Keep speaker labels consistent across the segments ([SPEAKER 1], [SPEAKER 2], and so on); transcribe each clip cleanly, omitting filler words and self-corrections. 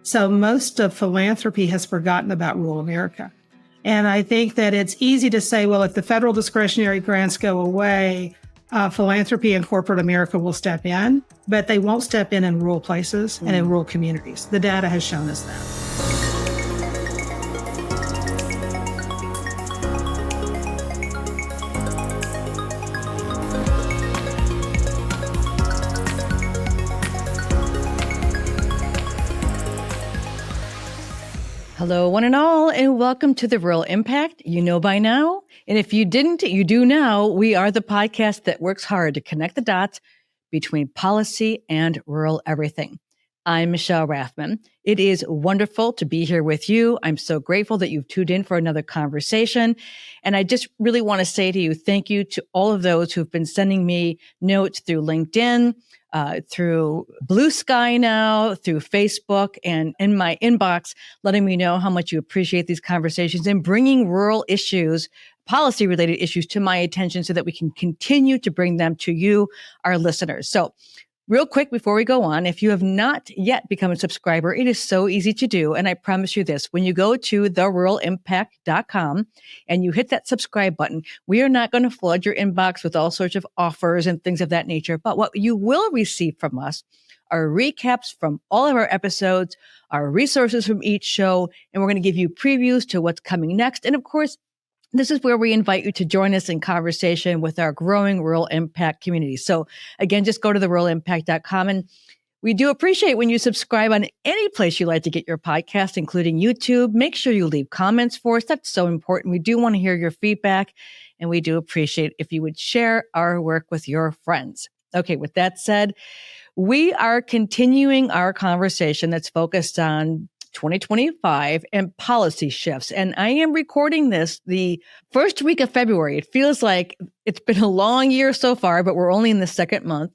[SPEAKER 1] So most of philanthropy has forgotten about rural America. And I think that it's easy to say, well, if the federal discretionary grants go away, philanthropy and corporate America will step in, but they won't step in rural places and in rural communities. The data has shown us that.
[SPEAKER 2] Hello, one and all, and welcome to The Rural Impact. You know by now, and if you didn't, you do now. We are the podcast that works hard to connect the dots between policy and rural everything. I'm Michelle Rathman. It is wonderful to be here with you. I'm so grateful that you've tuned in for another conversation. And I just really want to say to you, thank you to all of those who've been sending me notes through LinkedIn, through Blue Sky now, through Facebook, and in my inbox, letting me know how much you appreciate these conversations and bringing rural issues, policy-related issues to my attention so that we can continue to bring them to you, our listeners. So real quick before we go on, if you have not yet become a subscriber, it is so easy to do. And I promise you this, when you go to theruralimpact.com and you hit that subscribe button, we are not going to flood your inbox with all sorts of offers and things of that nature. But what you will receive from us are recaps from all of our episodes, our resources from each show, and we're going to give you previews to what's coming next. And of course, this is where we invite you to join us in conversation with our growing rural impact community. So again, just go to theruralimpact.com. And we do appreciate when you subscribe on any place you like to get your podcast, including YouTube. Make sure you leave comments for us. That's so important. We do want to hear your feedback, and we do appreciate if you would share our work with your friends. Okay, with that said, we are continuing our conversation that's focused on 2025 and policy shifts. And I am recording this the first week of February. It feels like it's been a long year so far, but we're only in the second month.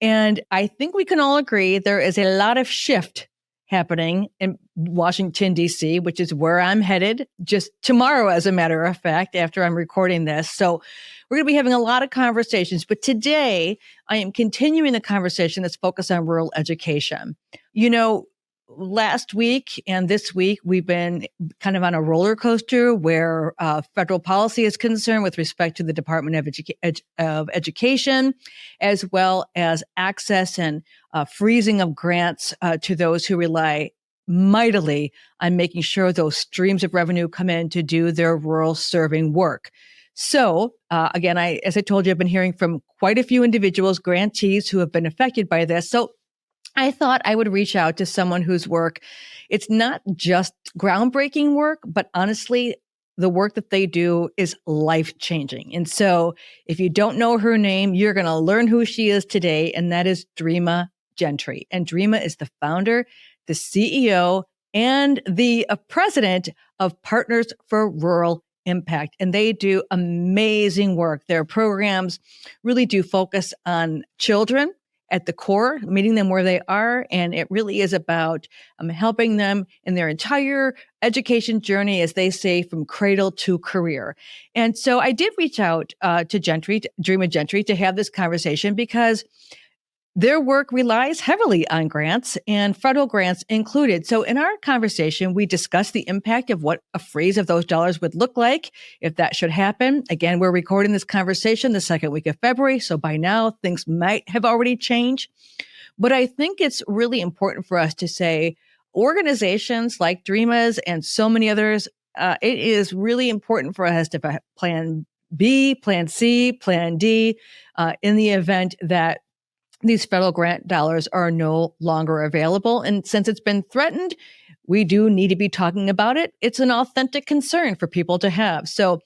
[SPEAKER 2] And I think we can all agree there is a lot of shift happening in Washington, D.C., which is where I'm headed just tomorrow, as a matter of fact, after I'm recording this. So we're going to be having a lot of conversations. But today, I am continuing the conversation that's focused on rural education. You know, last week and this week, we've been kind of on a roller coaster where federal policy is concerned with respect to the Department of Education, as well as access and freezing of grants to those who rely mightily on making sure those streams of revenue come in to do their rural serving work. So again, as I told you, I've been hearing from quite a few individuals, grantees who have been affected by this. So I thought I would reach out to someone whose work, it's not just groundbreaking work, but honestly, the work that they do is life-changing. And so if you don't know her name, you're going to learn who she is today, and that is Dreama Gentry. And Dreama is the founder, the CEO, and the president of Partners for Rural Impact. And they do amazing work. Their programs really do focus on children at the core, meeting them where they are. And it really is about helping them in their entire education journey, as they say, from cradle to career. And so I did reach out to Dreama Gentry, to have this conversation because their work relies heavily on grants, and federal grants included. So in our conversation, we discussed the impact of what a freeze of those dollars would look like if that should happen. Again, we're recording this conversation the second week of February, so by now things might have already changed. But I think it's really important for us to say organizations like Dreama's and so many others, it is really important for us to have plan B, plan C, plan D in the event that these federal grant dollars are no longer available. And since it's been threatened, we do need to be talking about it. It's an authentic concern for people to have. So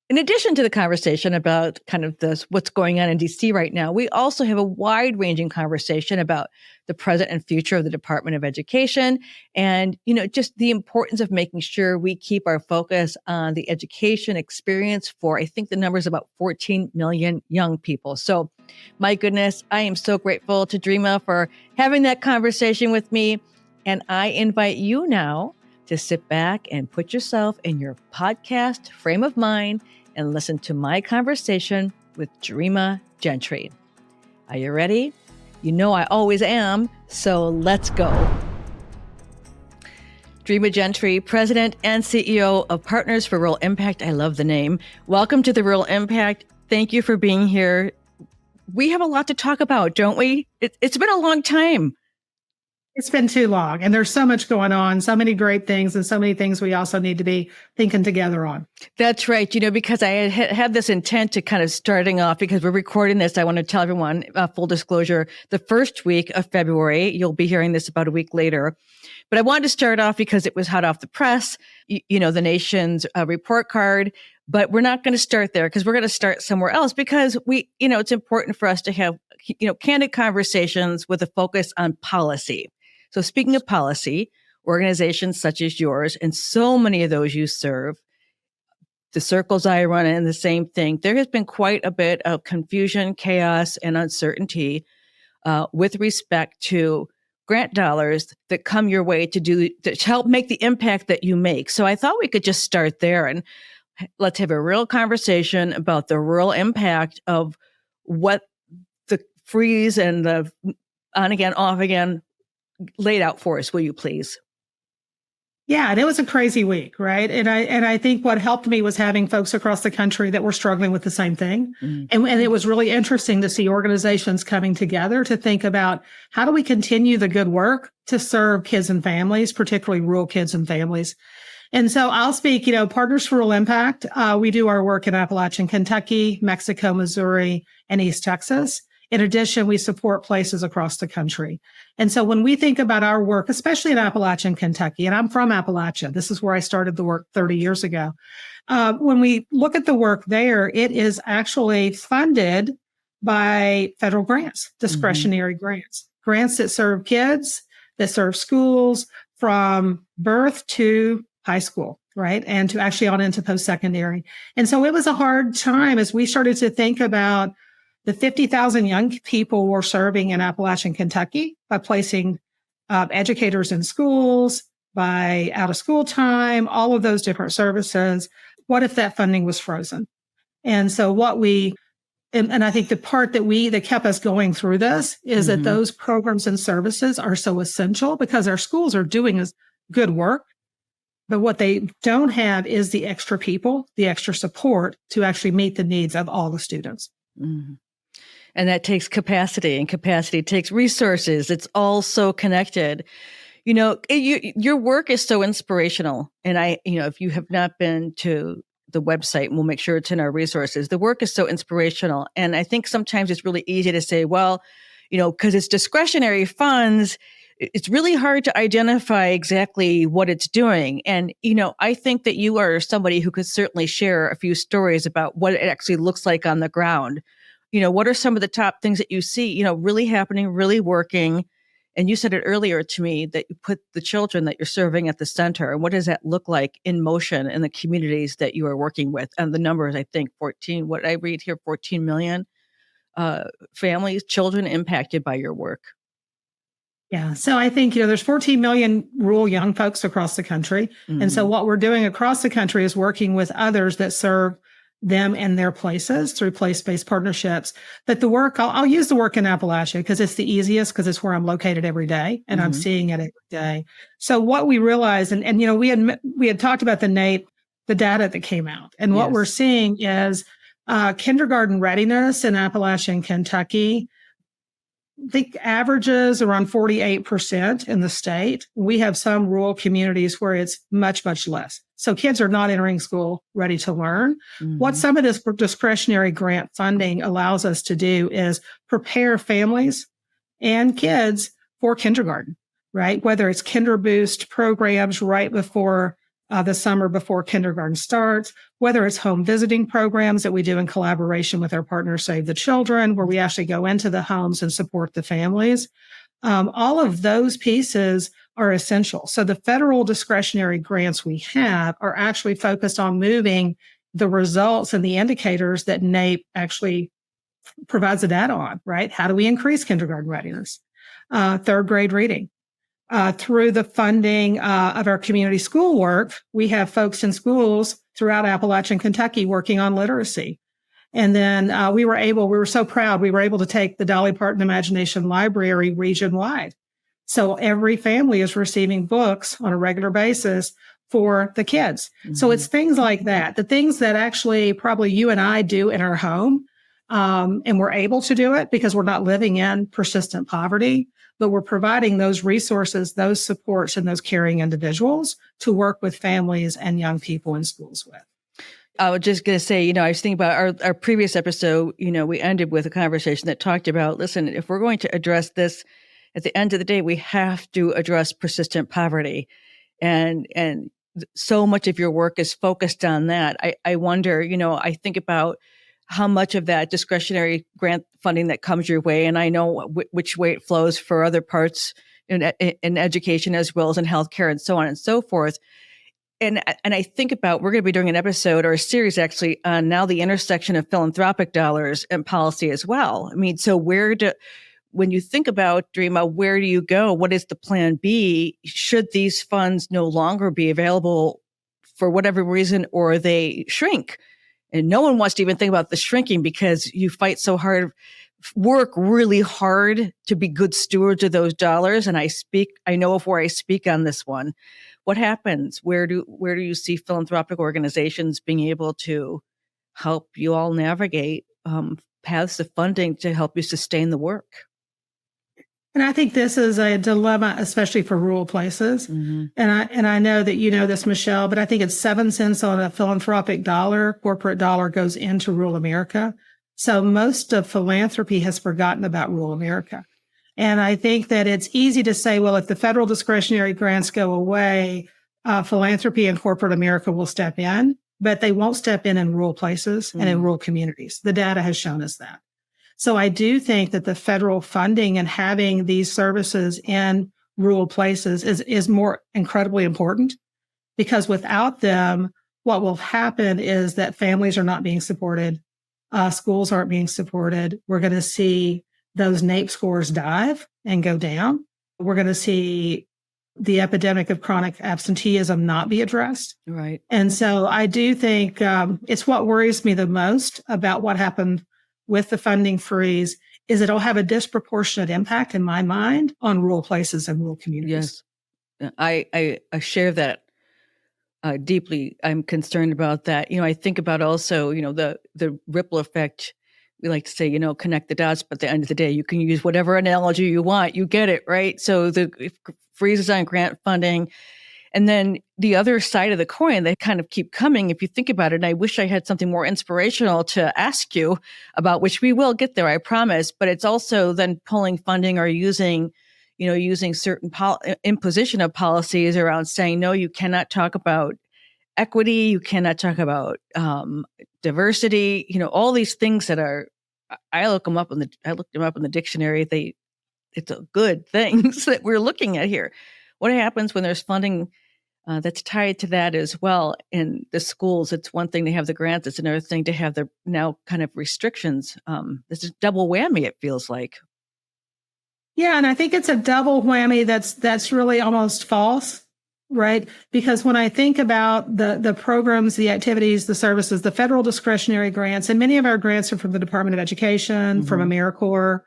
[SPEAKER 2] in addition to the conversation about kind of what's going on in DC right now, we also have a wide-ranging conversation about the present and future of the Department of Education and, just the importance of making sure we keep our focus on the education experience for, I think the number is about 14 million young people. So my goodness, I am so grateful to Dreama for having that conversation with me. And I invite you now to sit back and put yourself in your podcast frame of mind and listen to my conversation with Dreama Gentry. Are you ready? You know I always am, so let's go. Dreama Gentry, President and CEO of Partners for Rural Impact. I love the name. Welcome to the Rural Impact. Thank you for being here. We have a lot to talk about, don't we? It's been a long time.
[SPEAKER 1] It's been too long, and there's so much going on, so many great things, and so many things we also need to be thinking together on.
[SPEAKER 2] That's right. Because I had this intent to kind of starting off, because we're recording this, I want to tell everyone, full disclosure, the first week of February. You'll be hearing this about a week later. But I wanted to start off because it was hot off the press, the nation's report card. But we're not going to start there, because we're going to start somewhere else, because it's important for us to have, candid conversations with a focus on policy. So speaking of policy, organizations such as yours and so many of those you serve, the circles I run in, the same thing, there has been quite a bit of confusion, chaos, and uncertainty with respect to grant dollars that come your way to help make the impact that you make. So I thought we could just start there and let's have a real conversation about the rural impact of what the freeze and the on again, off again laid out for us, will you please?
[SPEAKER 1] Yeah, and it was a crazy week, right? And I think what helped me was having folks across the country that were struggling with the same thing. Mm-hmm. And it was really interesting to see organizations coming together to think about how do we continue the good work to serve kids and families, particularly rural kids and families. And so I'll speak, Partners for Rural Impact. We do our work in Appalachian, Kentucky, Mexico, Missouri, and East Texas. In addition, we support places across the country. And so when we think about our work, especially in Appalachian, Kentucky, and I'm from Appalachia, this is where I started the work 30 years ago. When we look at the work there, it is actually funded by federal grants, discretionary grants that serve kids, that serve schools from birth to high school, right? And to actually on into post-secondary. And so it was a hard time as we started to think about the 50,000 young people we're serving in Appalachian, Kentucky by placing educators in schools, by out of school time, all of those different services. What if that funding was frozen? And so and I think the part that kept us going through this is that those programs and services are so essential because our schools are doing good work. But what they don't have is the extra people, the extra support to actually meet the needs of all the students.
[SPEAKER 2] Mm-hmm. And that takes capacity, and capacity takes resources. It's all so connected. Your work is so inspirational. And if you have not been to the website, we'll make sure it's in our resources. The work is so inspirational. And I think sometimes it's really easy to say, well, because it's discretionary funds, it's really hard to identify exactly what it's doing. And, I think that you are somebody who could certainly share a few stories about what it actually looks like on the ground. What are some of the top things that you see, really happening, really working? And you said it earlier to me that you put the children that you're serving at the center. And what does that look like in motion in the communities that you are working with? And the numbers, I think 14 million families, children impacted by your work.
[SPEAKER 1] Yeah. So I think, there's 14 million rural young folks across the country. Mm-hmm. And so what we're doing across the country is working with others that serve them and their places through place-based partnerships. But the work, I'll use the work in Appalachia because it's the easiest, because it's where I'm located every day and I'm seeing it every day. So what we realized, and we had talked about the data that came out, and what we're seeing is kindergarten readiness in Appalachian, Kentucky. I think averages around 48% in the state. We have some rural communities where it's much, much less. So kids are not entering school ready to learn. Mm-hmm. What some of this discretionary grant funding allows us to do is prepare families and kids for kindergarten, right? Whether it's Kinder Boost programs right before the summer before kindergarten starts, whether it's home visiting programs that we do in collaboration with our partner Save the Children, where we actually go into the homes and support the families. All of those pieces are essential. So the federal discretionary grants we have are actually focused on moving the results and the indicators that NAEP actually provides the data on, right? How do we increase kindergarten readiness? Third grade reading. Through the funding of our community school work, we have folks in schools throughout Appalachian, Kentucky working on literacy. And then we were so proud, we were able to take the Dolly Parton Imagination Library region-wide. So every family is receiving books on a regular basis for the kids. So it's things like that, the things that actually probably you and I do in our home. And we're able to do it because we're not living in persistent poverty, but we're providing those resources, those supports, and those caring individuals to work with families and young people in schools with.
[SPEAKER 2] I was just going to say, I was thinking about our previous episode, we ended with a conversation that talked about, listen, if we're going to address this, at the end of the day, we have to address persistent poverty. And so much of your work is focused on that. I wonder, I think about how much of that discretionary grant funding that comes your way, and I know which way it flows for other parts in education as well as in healthcare and so on and so forth. And I think about, we're going to be doing an episode or a series actually on now the intersection of philanthropic dollars and policy as well. I mean, so when you think about Dreama, where do you go? What is the plan B? Should these funds no longer be available for whatever reason, or they shrink? And no one wants to even think about the shrinking because you fight so hard, work really hard to be good stewards of those dollars. And I know of where I speak on this one. What happens? Where do you see philanthropic organizations being able to help you all navigate paths of funding to help you sustain the work?
[SPEAKER 1] And I think this is a dilemma, especially for rural places. Mm-hmm. And I know that you know this, Michelle, but I think it's 7 cents on a philanthropic dollar, corporate dollar goes into rural America. So most of philanthropy has forgotten about rural America. And I think that it's easy to say, well, if the federal discretionary grants go away, philanthropy and corporate America will step in, but they won't step in rural places and in rural communities. The data has shown us that. So I do think that the federal funding and having these services in rural places is more incredibly important, because without them, what will happen is that families are not being supported. Schools aren't being supported. We're going to see those NAEP scores dive and go down. We're going to see the epidemic of chronic absenteeism not be addressed.
[SPEAKER 2] Right.
[SPEAKER 1] And so I do think it's what worries me the most about what happened with the funding freeze is it'll have a disproportionate impact, in my mind, on rural places and rural communities.
[SPEAKER 2] Yes. I share that deeply. I'm concerned about that. I think about also, the ripple effect. We like to say, connect the dots, but at the end of the day, you can use whatever analogy you want. You get it, right? So the freezes on grant funding. And then the other side of the coin, they kind of keep coming if you think about it. And I wish I had something more inspirational to ask you about, which we will get there, I promise. But it's also then pulling funding or using certain imposition of policies around saying, no, you cannot talk about equity, you cannot talk about diversity, all these things that are, I looked them up in the dictionary. It's a good things that we're looking at here. What happens when there's funding that's tied to that as well in the schools? It's one thing to have the grants. It's another thing to have the now kind of restrictions. This is double whammy, it feels like.
[SPEAKER 1] Yeah, and I think it's a double whammy that's really almost false, right? Because when I think about the programs, the activities, the services, the federal discretionary grants, and many of our grants are from the Department of Education, from AmeriCorps.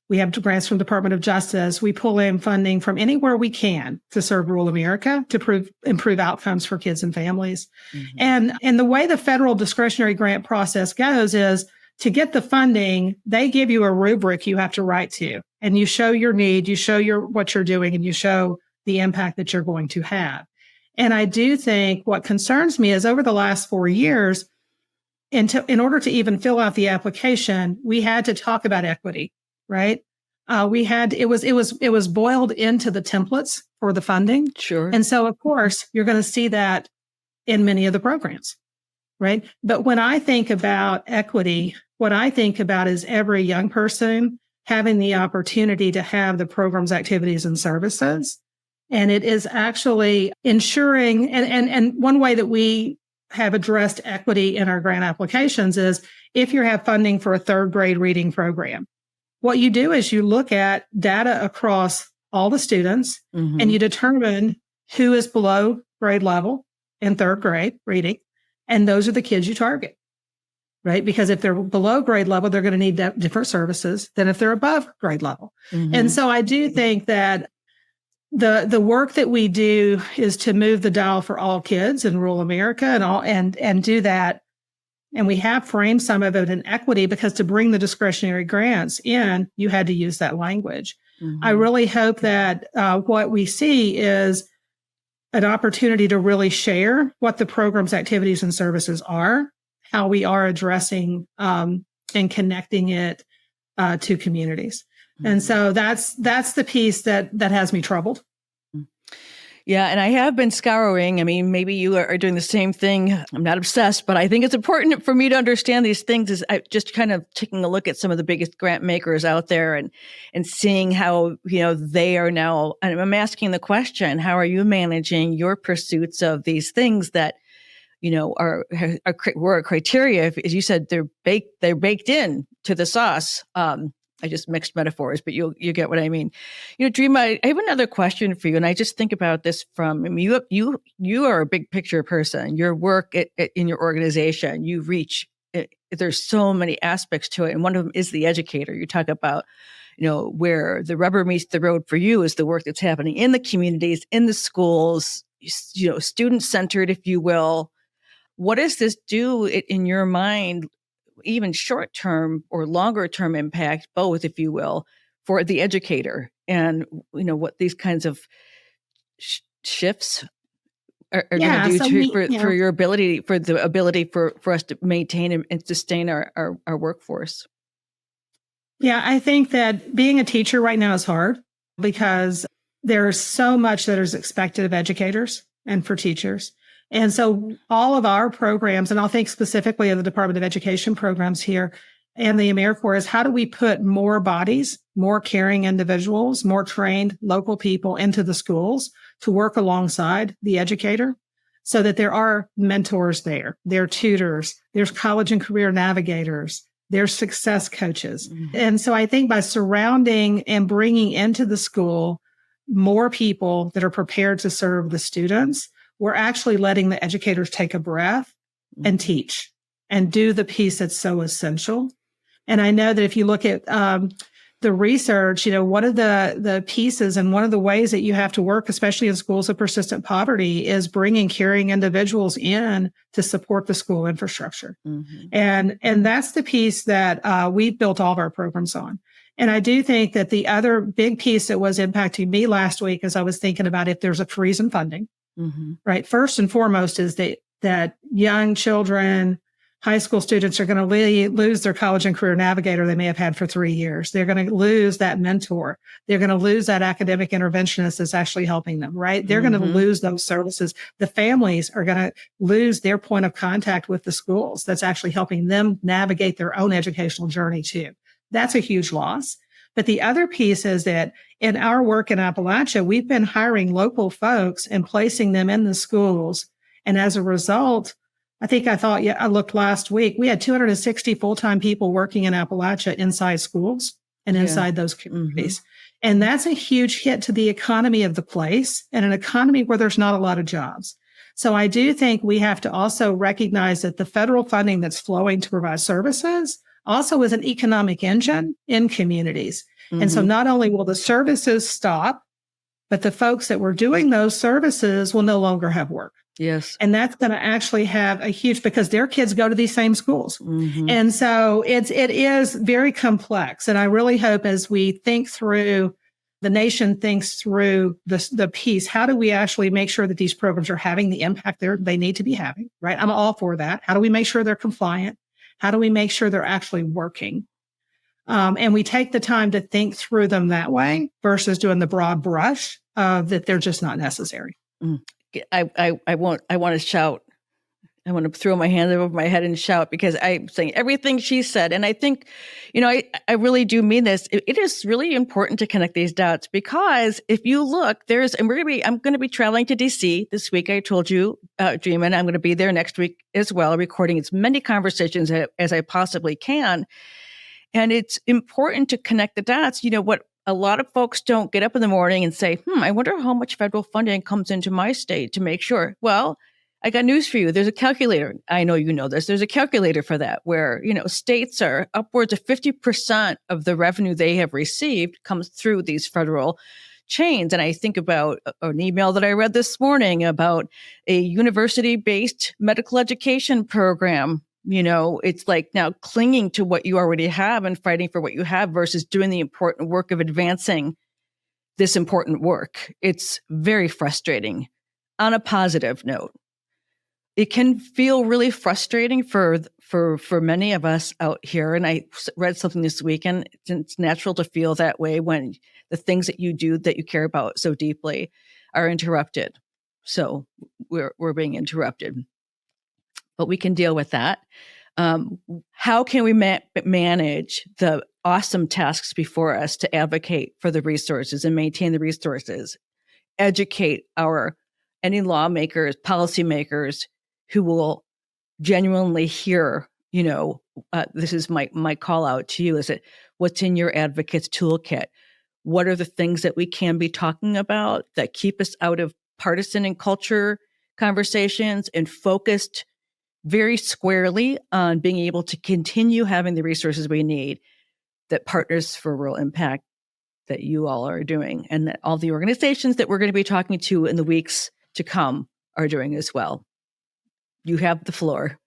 [SPEAKER 1] We have grants from Department of Justice. We pull in funding from anywhere we can to serve rural America, to improve outcomes for kids and families. And the way the federal discretionary grant process goes is to get the funding, they give you a rubric you have to write to, and you show your need, you show what you're doing, and you show the impact that you're going to have. And I do think what concerns me is over the last 4 years, in order to even fill out the application, we had to talk about equity. Right. It was boiled into the templates for the funding.
[SPEAKER 2] Sure.
[SPEAKER 1] And so, of course, you're going to see that in many of the programs. Right. But when I think about equity, what I think about is every young person having the opportunity to have the program's activities and services. And it is actually ensuring, and one way that we have addressed equity in our grant applications is if you have funding for a 3rd grade reading program, what you do is you look at data across all the students and you determine who is below grade level in 3rd grade reading. And those are the kids you target, right? Because if they're below grade level, they're going to need different services than if they're above grade level. And so I do think that the work that we do is to move the dial for all kids in rural America and do that. And we have framed some of it in equity because to bring the discretionary grants in, you had to use that language. Mm-hmm. I really hope that what we see is an opportunity to really share what the program's activities and services are, how we are addressing and connecting it to communities. Mm-hmm. And so that's the piece that has me troubled.
[SPEAKER 2] Yeah, and I have been scouring. I mean, maybe you are doing the same thing. I'm not obsessed, but I think it's important for me to understand these things is I just kind of taking a look at some of the biggest grant makers out there and seeing how, they are now, and I'm asking the question, how are you managing your pursuits of these things that, were a criteria, as you said, they're baked in to the sauce. I just mixed metaphors, but you get what I mean. Dreama, I have another question for you, and I just think about this you are a big picture person. Your work in your organization, you reach. There's so many aspects to it, and one of them is the educator. You talk about, where the rubber meets the road for you is the work that's happening in the communities, in the schools, student centered, if you will. What does this do in your mind? Even short-term or longer-term impact, both, if you will, for the educator, and what these kinds of shifts are going to do for your ability, for the ability for us to maintain and sustain our workforce.
[SPEAKER 1] Yeah, I think that being a teacher right now is hard because there's so much that is expected of educators and for teachers. And so all of our programs, and I'll think specifically of the Department of Education programs here and the AmeriCorps, is how do we put more bodies, more caring individuals, more trained local people into the schools to work alongside the educator so that there are mentors there are tutors, there's college and career navigators, there's success coaches. Mm-hmm. And so I think by surrounding and bringing into the school more people that are prepared to serve the students, we're actually letting the educators take a breath and teach and do the piece that's so essential. And I know that if you look at the research, one of the pieces and one of the ways that you have to work, especially in schools of persistent poverty, is bringing caring individuals in to support the school infrastructure. Mm-hmm. And that's the piece that we've built all of our programs on. And I do think that the other big piece that was impacting me last week as I was thinking about if there's a freeze in funding, mm-hmm. right? First and foremost is that young children, high school students are going to lose their college and career navigator they may have had for 3 years. They're going to lose that mentor. They're going to lose that academic interventionist that's actually helping them, right? They're mm-hmm. going to lose those services. The families are going to lose their point of contact with the schools that's actually helping them navigate their own educational journey too. That's a huge loss. But the other piece is that in our work in Appalachia, we've been hiring local folks and placing them in the schools. And as a result, I looked last week, we had 260 full-time people working in Appalachia inside schools and inside those communities. Mm-hmm. And that's a huge hit to the economy of the place and an economy where there's not a lot of jobs. So I do think we have to also recognize that the federal funding that's flowing to provide services also is an economic engine in communities. Mm-hmm. And so not only will the services stop, but the folks that were doing those services will no longer have work.
[SPEAKER 2] Yes.
[SPEAKER 1] And that's going to actually have a huge, because their kids go to these same schools. Mm-hmm. And so it is very complex. And I really hope as we think through, the nation thinks through the piece, how do we actually make sure that these programs are having the impact they need to be having, right? I'm all for that. How do we make sure they're compliant? How do we make sure they're actually working? And we take the time to think through them that way versus doing the broad brush that they're just not necessary.
[SPEAKER 2] Mm. I want to shout. I want to throw my hand over my head and shout because I'm saying everything she said. And I think, I really do mean this. It is really important to connect these dots because if you look, I'm going to be traveling to DC this week. I told you, Dreama, and I'm going to be there next week as well, recording as many conversations as I possibly can. And it's important to connect the dots. What a lot of folks don't get up in the morning and say, I wonder how much federal funding comes into my state to make sure. Well, I got news for you. There's a calculator. I know you know this. There's a calculator for that where, states are upwards of 50% of the revenue they have received comes through these federal chains. And I think about an email that I read this morning about a university-based medical education program. It's like now clinging to what you already have and fighting for what you have versus doing the important work of advancing this important work. It's very frustrating. On a positive note, it can feel really frustrating for many of us out here. And I read something this weekend. It's natural to feel that way when the things that you do that you care about so deeply are interrupted. So we're being interrupted, but we can deal with that. How can we manage the awesome tasks before us to advocate for the resources and maintain the resources, educate any lawmakers, policymakers who will genuinely hear, this is my call out to you, is it what's in your advocate's toolkit? What are the things that we can be talking about that keep us out of partisan and culture conversations and focused very squarely on being able to continue having the resources we need that Partners for Rural Impact that you all are doing and that all the organizations that we're going to be talking to in the weeks to come are doing as well. You have the floor.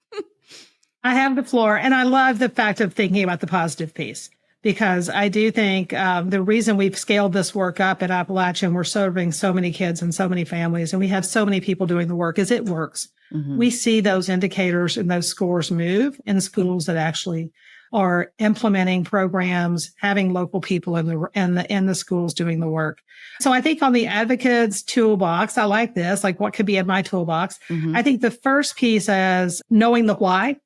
[SPEAKER 1] I have the floor. And I love the fact of thinking about the positive piece, because I do think the reason we've scaled this work up at Appalachia and we're serving so many kids and so many families, and we have so many people doing the work, is it works. Mm-hmm. We see those indicators and those scores move in schools that actually are implementing programs, having local people in the schools doing the work. So I think on the advocates toolbox, I like this, like what could be in my toolbox. Mm-hmm. I think the first piece is knowing the why.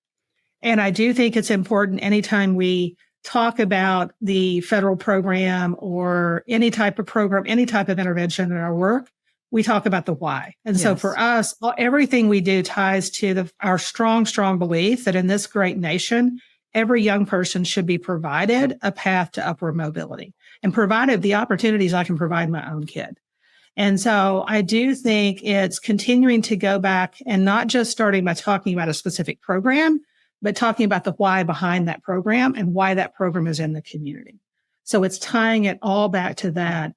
[SPEAKER 1] And I do think it's important anytime we talk about the federal program or any type of program, any type of intervention in our work, we talk about the why. And so for us, everything we do ties to our strong, strong belief that in this great nation, every young person should be provided a path to upward mobility and provided the opportunities I can provide my own kid. And so I do think it's continuing to go back and not just starting by talking about a specific program, but talking about the why behind that program and why that program is in the community. So it's tying it all back to that.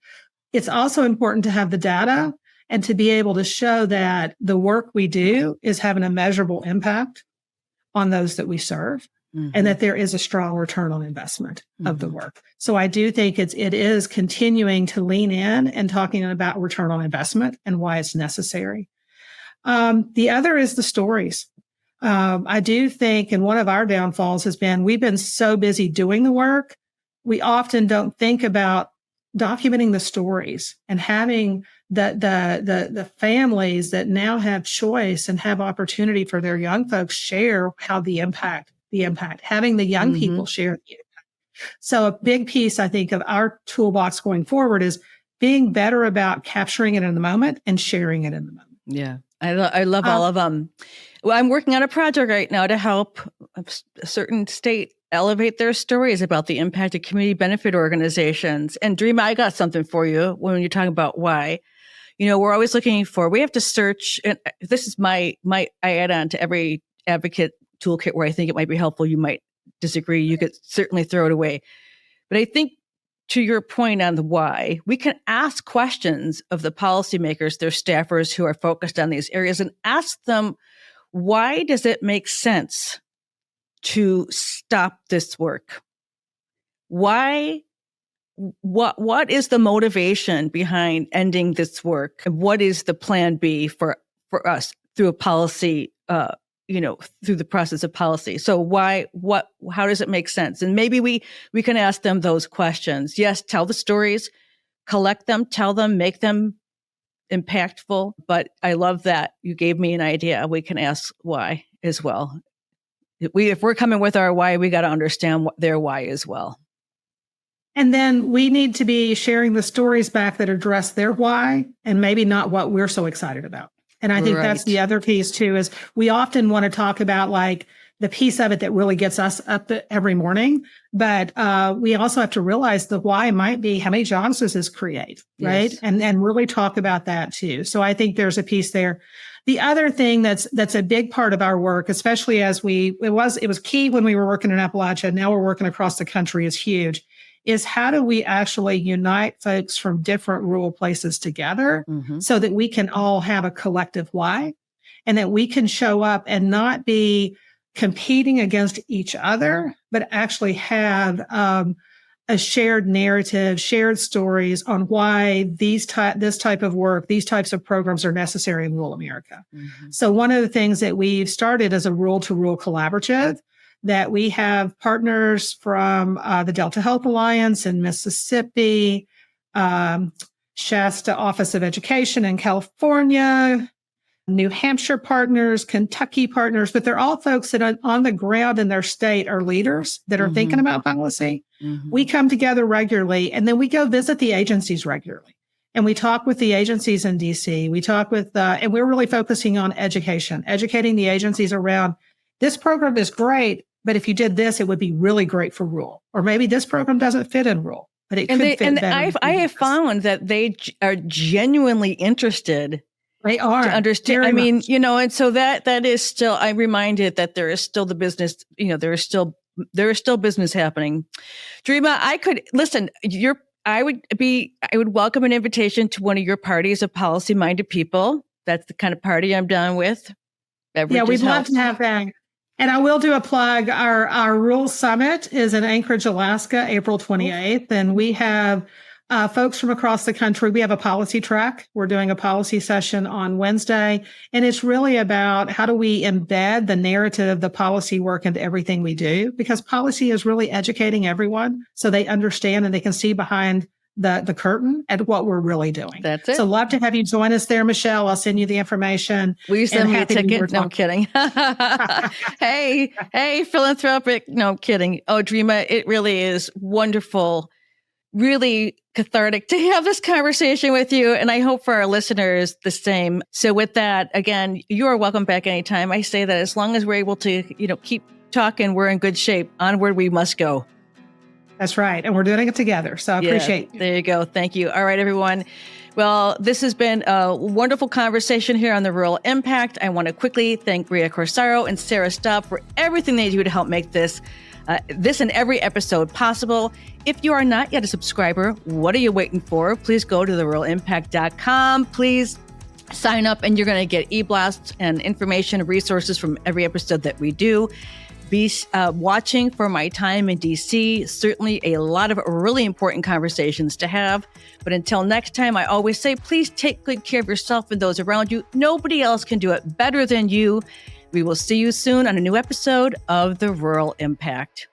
[SPEAKER 1] It's also important to have the data and to be able to show that the work we do is having a measurable impact on those that we serve. Mm-hmm. And that there is a strong return on investment of the work. So I do think it is continuing to lean in and talking about return on investment and why it's necessary. The other is the stories. I do think, and one of our downfalls has been, we've been so busy doing the work, we often don't think about documenting the stories and having the families that now have choice and have opportunity for their young folks share how the impact, having the young mm-hmm. people share the impact. So a big piece, I think, of our toolbox going forward is being better about capturing it in the moment and sharing it in the moment.
[SPEAKER 2] Yeah. I love all of them. Well, I'm working on a project right now to help a certain state elevate their stories about the impact of community benefit organizations. And Dreama, I got something for you when you're talking about why. We're always looking we have to search, and this is I add on to every advocate toolkit where I think it might be helpful. You might disagree. You could certainly throw it away. But I think to your point on the why, we can ask questions of the policymakers, their staffers who are focused on these areas, and ask them, why does it make sense to stop this work? Why? What is the motivation behind ending this work? And what is the plan B for us through a policy, through the process of policy? So how does it make sense? And maybe we can ask them those questions. Yes, tell the stories, collect them, tell them, make them impactful. But I love that you gave me an idea. We can ask why as well. If we're coming with our why, we got to understand their why as well.
[SPEAKER 1] And then we need to be sharing the stories back that address their why and maybe not what we're so excited about. And I think that's the other piece too, is we often want to talk about like the piece of it that really gets us up every morning. But we also have to realize the why might be how many jobs does this create, right? Yes. And really talk about that too. So I think there's a piece there. The other thing that's a big part of our work, especially as it was key when we were working in Appalachia, now we're working across the country, is huge, is how do we actually unite folks from different rural places together so that we can all have a collective why and that we can show up and not be competing against each other, but actually have a shared narrative, shared stories on why this type of work, these types of programs are necessary in rural America. So one of the things that we've started is a rural-to-rural collaborative that we have partners from the Delta Health Alliance in Mississippi, Shasta Office of Education in California, New Hampshire partners, Kentucky partners, but they're all folks that are on the ground in their state are leaders that are thinking about policy. We come together regularly, and then we go visit the agencies regularly. And we talk with the agencies in DC. We talk with, and we're really focusing on educating the agencies around this program is great, but if you did this, it would be really great for rural. Or maybe this program doesn't fit in rural, but it could fit better.
[SPEAKER 2] I have found that they are genuinely interested.
[SPEAKER 1] They are
[SPEAKER 2] to understand.
[SPEAKER 1] I
[SPEAKER 2] mean, and so that is still. I'm reminded that there is still the business. There is still business happening. Dreama, I could listen. I would welcome an invitation to one of your parties of policy-minded people. That's the kind of party I'm down with. Beverages
[SPEAKER 1] we'd love
[SPEAKER 2] helps.
[SPEAKER 1] to have that. And I will do a plug. Our Rural Summit is in Anchorage, Alaska, April 28th, and we have folks from across the country. We have a policy track. We're doing a policy session on Wednesday. And it's really about how do we embed the narrative, the policy work into everything we do? Because policy is really educating everyone so they understand and they can see behind the curtain at what we're really doing.
[SPEAKER 2] That's it.
[SPEAKER 1] So love to have you join us there, Michelle. I'll send you the information.
[SPEAKER 2] Will you send me a ticket? No, I'm kidding. Hey, philanthropic. No, I'm kidding. Oh, Dreama, it really is wonderful, really cathartic to have this conversation with you. And I hope for our listeners the same. So with that, again, you are welcome back anytime. I say that as long as we're able to, keep talking, we're in good shape. Onward we must go.
[SPEAKER 1] That's right. And we're doing it together. So I appreciate it.
[SPEAKER 2] There you go. Thank you. All right, everyone. Well, this has been a wonderful conversation here on the Rural Impact. I want to quickly thank Ria Corsaro and Sarah Staub for everything they do to help make this and every episode possible. If you are not yet a subscriber, what are you waiting for? Please go to theruralimpact.com. Please sign up and you're going to get e-blasts and information and resources from every episode that we do. Be watching for my time in DC. Certainly a lot of really important conversations to have. But until next time, I always say, please take good care of yourself and those around you. Nobody else can do it better than you. We will see you soon on a new episode of The Rural Impact.